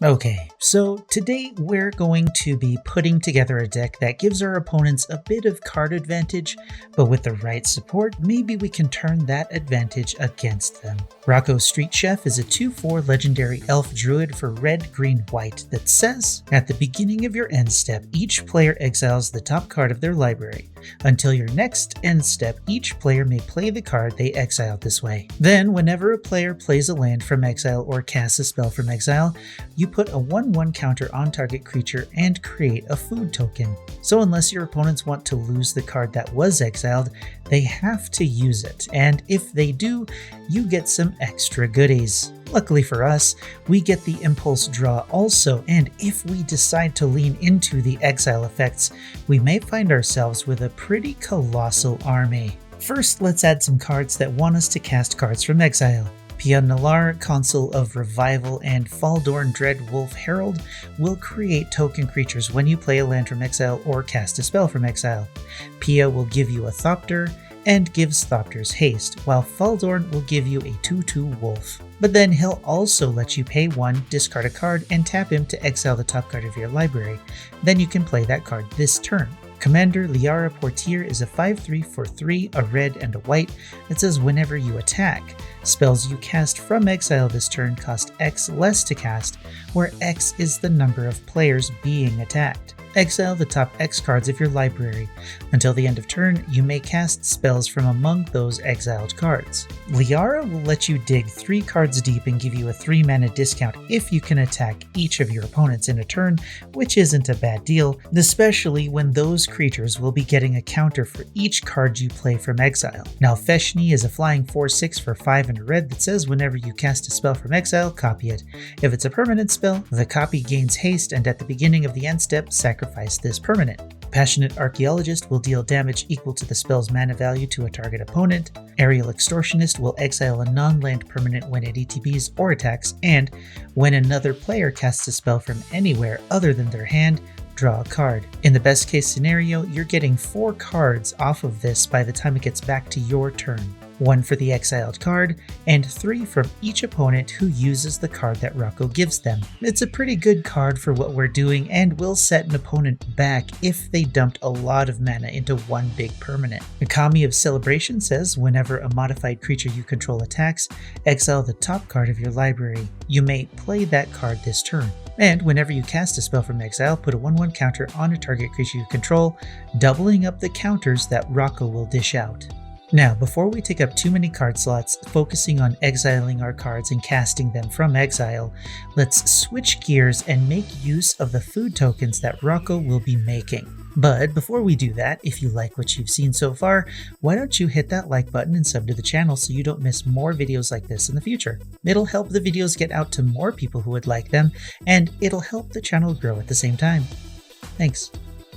Okay, so today we're going to be putting together a deck that gives our opponents a bit of card advantage, but with the right support, maybe we can turn that advantage against them. Rocco Street Chef is a 2/4 legendary elf druid for red, green, white that says, at the beginning of your end step, each player exiles the top card of their library. Until your next end step, each player may play the card they exiled this way. Then, whenever a player plays a land from exile or casts a spell from exile, you put a 1/1 counter on target creature and create a food token. So unless your opponents want to lose the card that was exiled, they have to use it, and if they do, you get some extra goodies. Luckily for us, we get the impulse draw also, and if we decide to lean into the exile effects, we may find ourselves with a pretty colossal army. First, let's add some cards that want us to cast cards from exile. Pia Nalaar, Consul of Revival, and Faldorn Dread Wolf Herald will create token creatures when you play a land from exile or cast a spell from exile. Pia will give you a Thopter and gives Thopters haste, while Faldorn will give you a 2/2 wolf. But then he'll also let you pay 1, discard a card, and tap him to exile the top card of your library. Then you can play that card this turn. Commander Liara Portier is a 5/3 for 3, a red and a white that says whenever you attack, spells you cast from exile this turn cost X less to cast, where X is the number of players being attacked. Exile the top X cards of your library. Until the end of turn, you may cast spells from among those exiled cards. Liara will let you dig 3 cards deep and give you a 3 mana discount if you can attack each of your opponents in a turn, which isn't a bad deal, especially when those creatures will be getting a counter for each card you play from exile. Now Feshni is a flying 4/6 for 5 and a red that says whenever you cast a spell from exile, copy it. If it's a permanent spell, the copy gains haste, and at the beginning of the end step, sacrifice this permanent. Passionate Archaeologist will deal damage equal to the spell's mana value to a target opponent. Aerial Extortionist will exile a non-land permanent when it ETBs or attacks, and when another player casts a spell from anywhere other than their hand, draw a card. In the best case scenario, you're getting 4 cards off of this by the time it gets back to your turn. 1 for the exiled card, and 3 from each opponent who uses the card that Rocco gives them. It's a pretty good card for what we're doing, and will set an opponent back if they dumped a lot of mana into one big permanent. Kami of Celebration says whenever a modified creature you control attacks, exile the top card of your library. You may play that card this turn. And whenever you cast a spell from exile, put a 1/1 counter on a target creature you control, doubling up the counters that Rocco will dish out. Now, before we take up too many card slots, focusing on exiling our cards and casting them from exile, let's switch gears and make use of the food tokens that Rocco will be making. But before we do that, if you like what you've seen so far, why don't you hit that like button and sub to the channel so you don't miss more videos like this in the future. It'll help the videos get out to more people who would like them, and it'll help the channel grow at the same time. Thanks.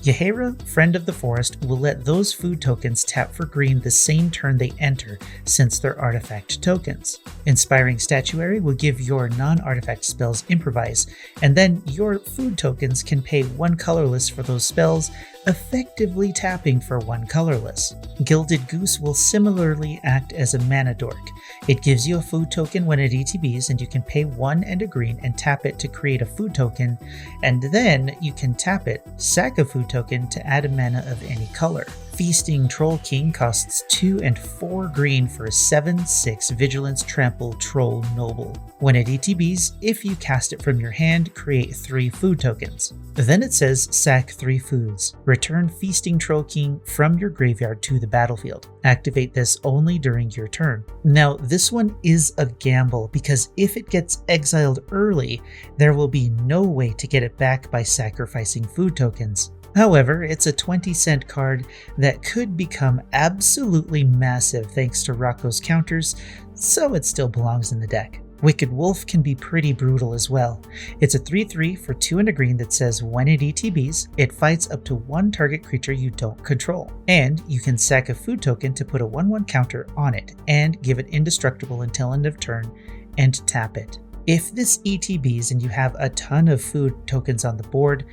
Yahera, Friend of the Forest, will let those food tokens tap for green the same turn they enter, since they're artifact tokens. Inspiring Statuary will give your non-artifact spells improvise, and then your food tokens can pay 1 colorless for those spells, effectively tapping for 1 colorless. Gilded Goose will similarly act as a mana dork. It gives you a food token when it ETBs, and you can pay 1 and a green and tap it to create a food token, and then you can tap it, sack a food token to add a mana of any color. Feasting Troll King costs 2 and 4 green for a 7/6 Vigilance Trample Troll Noble. When it ETBs, if you cast it from your hand, create 3 food tokens. Then it says sack 3 foods. Return Feasting Troll King from your graveyard to the battlefield. Activate this only during your turn. Now, this one is a gamble because if it gets exiled early, there will be no way to get it back by sacrificing food tokens. However, it's a 20-cent card that could become absolutely massive thanks to Rocco's counters, so it still belongs in the deck. Wicked Wolf can be pretty brutal as well. It's a 3/3 for 2 and a green that says when it ETBs, it fights up to 1 target creature you don't control. And you can sack a food token to put a 1/1 counter on it, and give it indestructible until end of turn, and tap it. If this ETBs and you have a ton of food tokens on the board,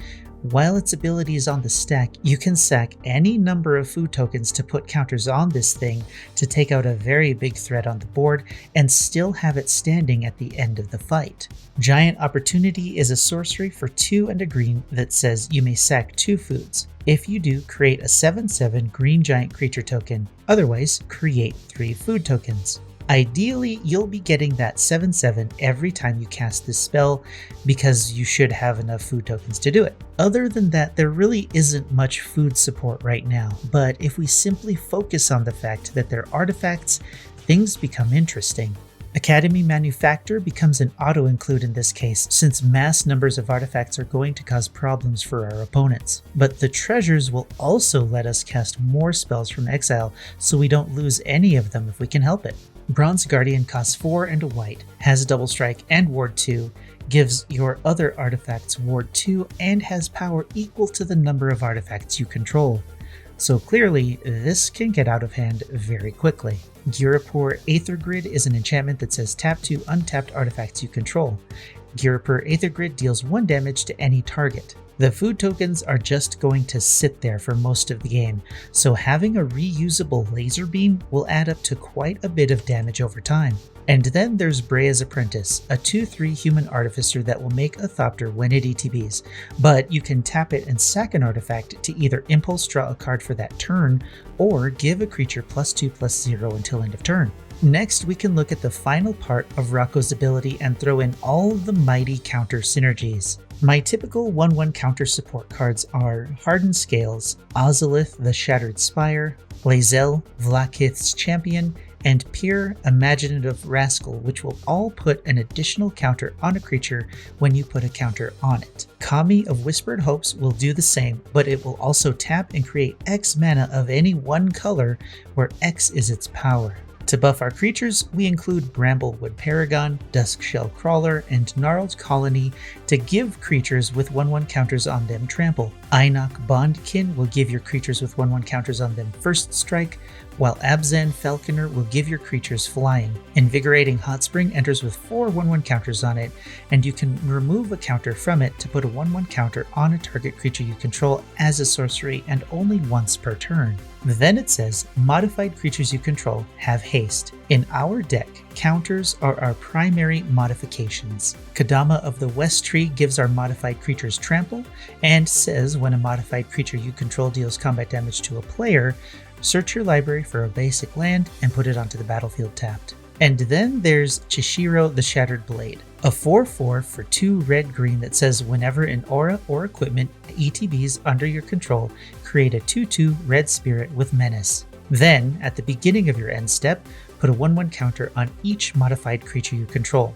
While its ability is on the stack, you can sack any number of food tokens to put counters on this thing to take out a very big threat on the board and still have it standing at the end of the fight. Giant Opportunity is a sorcery for 2 and a green that says you may sack 2 foods. If you do, create a 7/7 green giant creature token, otherwise create 3 food tokens. Ideally, you'll be getting that 7/7 every time you cast this spell because you should have enough food tokens to do it. Other than that, there really isn't much food support right now, but if we simply focus on the fact that they're artifacts, things become interesting. Academy Manufactor becomes an auto-include in this case, since mass numbers of artifacts are going to cause problems for our opponents. But the treasures will also let us cast more spells from exile, so we don't lose any of them if we can help it. Bronze Guardian costs 4 and a white, has double strike and ward 2, gives your other artifacts ward 2, and has power equal to the number of artifacts you control. So clearly, this can get out of hand very quickly. Girapur Aether Grid is an enchantment that says tap 2 untapped artifacts you control. Girapur Aether Grid deals 1 damage to any target. The food tokens are just going to sit there for most of the game, so having a reusable laser beam will add up to quite a bit of damage over time. And then there's Brea's Apprentice, a 2/3 human artificer that will make a Thopter when it ETBs, but you can tap it and sack an artifact to either impulse draw a card for that turn, or give a creature +2/+0 until end of turn. Next, we can look at the final part of Rocco's ability and throw in all of the mighty counter synergies. My typical 1/1 counter support cards are Hardened Scales, Ozolith the Shattered Spire, Lae'zel, Vlaakith's Champion, and Pure Imaginative Rascal, which will all put an additional counter on a creature when you put a counter on it. Kami of Whispered Hopes will do the same, but it will also tap and create X mana of any one color where X is its power. To buff our creatures, we include Bramblewood Paragon, Duskshell Crawler, and Gnarled Colony to give creatures with 1/1 counters on them trample. Einok Bondkin will give your creatures with 1/1 counters on them first strike, while Abzan Falconer will give your creatures flying. Invigorating Hot Spring enters with 4 1/1 counters on it, and you can remove a counter from it to put a 1/1 counter on a target creature you control as a sorcery and only once per turn. Then it says, modified creatures you control have haste. In our deck, counters are our primary modifications. Kadama of the West Tree gives our modified creatures trample, and says when a modified creature you control deals combat damage to a player, search your library for a basic land and put it onto the battlefield tapped. And then there's Chishiro the Shattered Blade, a 4/4 for 2 red-green that says whenever an aura or equipment ETBs under your control, create a 2/2 red spirit with menace. Then, at the beginning of your end step, put a 1/1 counter on each modified creature you control.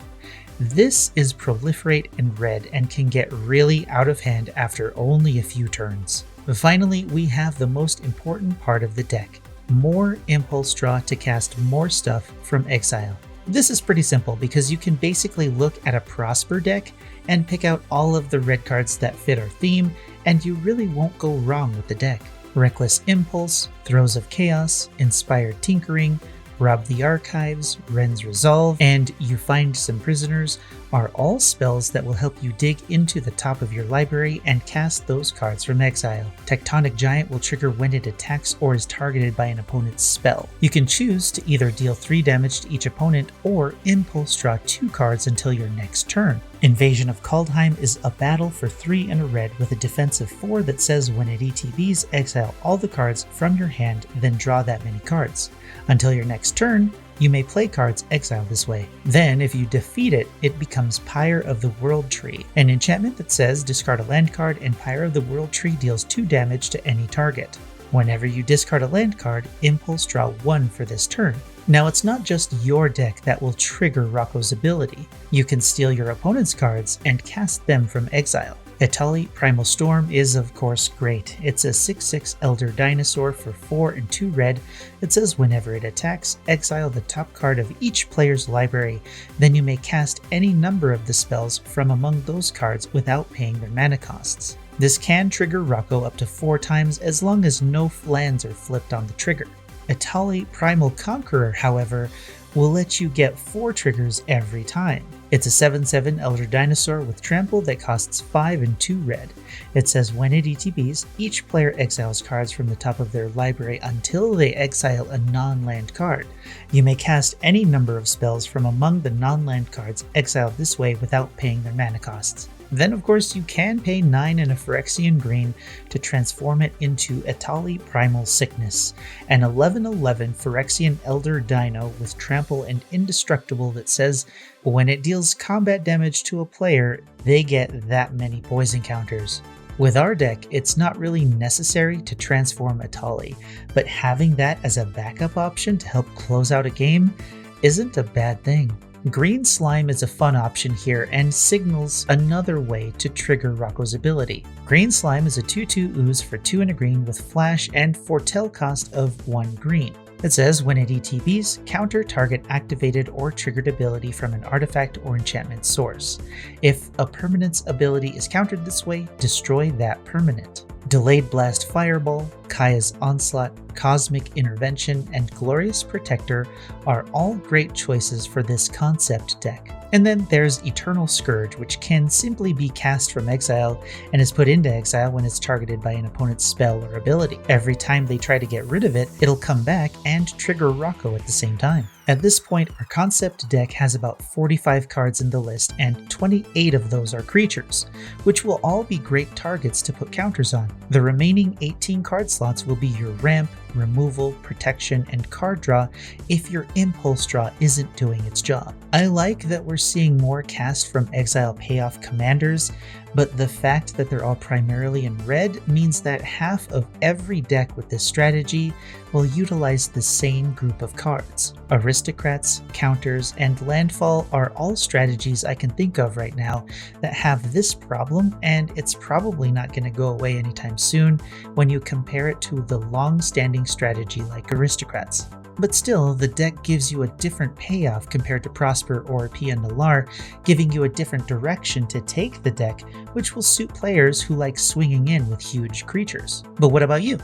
This is Proliferate in red and can get really out of hand after only a few turns. Finally, we have the most important part of the deck. More impulse draw to cast more stuff from exile. This is pretty simple because you can basically look at a Prosper deck and pick out all of the red cards that fit our theme, and you really won't go wrong with the deck. Reckless Impulse, Throes of Chaos, Inspired Tinkering, Rob the Archives, Ren's Resolve, and You Find Some Prisoners are all spells that will help you dig into the top of your library and cast those cards from exile. Tectonic Giant will trigger when it attacks or is targeted by an opponent's spell. You can choose to either deal 3 damage to each opponent or impulse draw 2 cards until your next turn. Invasion of Kaldheim is a battle for 3 and a red with a defensive 4 that says when it ETBs, exile all the cards from your hand, then draw that many cards. Until your next turn, you may play cards exiled this way. Then, if you defeat it, it becomes Pyre of the World Tree, an enchantment that says discard a land card and Pyre of the World Tree deals 2 damage to any target. Whenever you discard a land card, impulse draw 1 for this turn. Now, it's not just your deck that will trigger Rocco's ability. You can steal your opponent's cards and cast them from exile. Etali Primal Storm is of course great. It's a 6/6 Elder Dinosaur for 4 and 2 red that says whenever it attacks, exile the top card of each player's library. Then you may cast any number of the spells from among those cards without paying their mana costs. This can trigger Rocco up to 4 times as long as no lands are flipped on the trigger. Etali Primal Conqueror, however, will let you get 4 triggers every time. It's a 7/7 Elder Dinosaur with Trample that costs 5 and 2 red. It says when it ETBs, each player exiles cards from the top of their library until they exile a non-land card. You may cast any number of spells from among the non-land cards exiled this way without paying their mana costs. Then of course you can pay 9 and a Phyrexian green to transform it into Etali Primal Sickness, an 11/11 Phyrexian Elder Dino with Trample and Indestructible that says when it deals combat damage to a player, they get that many poison counters. With our deck, it's not really necessary to transform Etali, but having that as a backup option to help close out a game isn't a bad thing. Green Slime is a fun option here and signals another way to trigger Rocco's ability. Green Slime is a 2/2 ooze for 2 and a green with flash and foretell cost of 1 green. It says when it ETBs, counter target activated or triggered ability from an artifact or enchantment source. If a permanent's ability is countered this way, destroy that permanent. Delayed Blast Fireball, Kaya's Onslaught, Cosmic Intervention, and Glorious Protector are all great choices for this concept deck. And then there's Eternal Scourge, which can simply be cast from exile and is put into exile when it's targeted by an opponent's spell or ability. Every time they try to get rid of it, it'll come back and trigger Rocco at the same time. At this point, our concept deck has about 45 cards in the list, and 28 of those are creatures, which will all be great targets to put counters on. The remaining 18 card slots will be your ramp, removal, protection, and card draw if your impulse draw isn't doing its job. I like that we're seeing more cast from exile payoff commanders, but the fact that they're all primarily in red means that half of every deck with this strategy will utilize the same group of cards. Aristocrats, counters, and landfall are all strategies I can think of right now that have this problem, and it's probably not going to go away anytime soon when you compare it to the long-standing strategy like Aristocrats. But still, the deck gives you a different payoff compared to Prosper or Pia Nalar, giving you a different direction to take the deck, which will suit players who like swinging in with huge creatures. But what about you?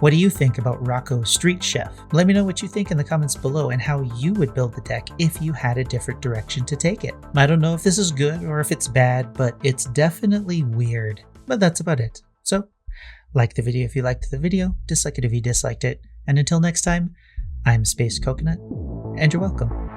What do you think about Rocco Street Chef? Let me know what you think in the comments below and how you would build the deck if you had a different direction to take it. I don't know if this is good or if it's bad, but it's definitely weird. But that's about it. So, like the video if you liked the video, dislike it if you disliked it, and until next time, I'm Space Coconut, and you're welcome.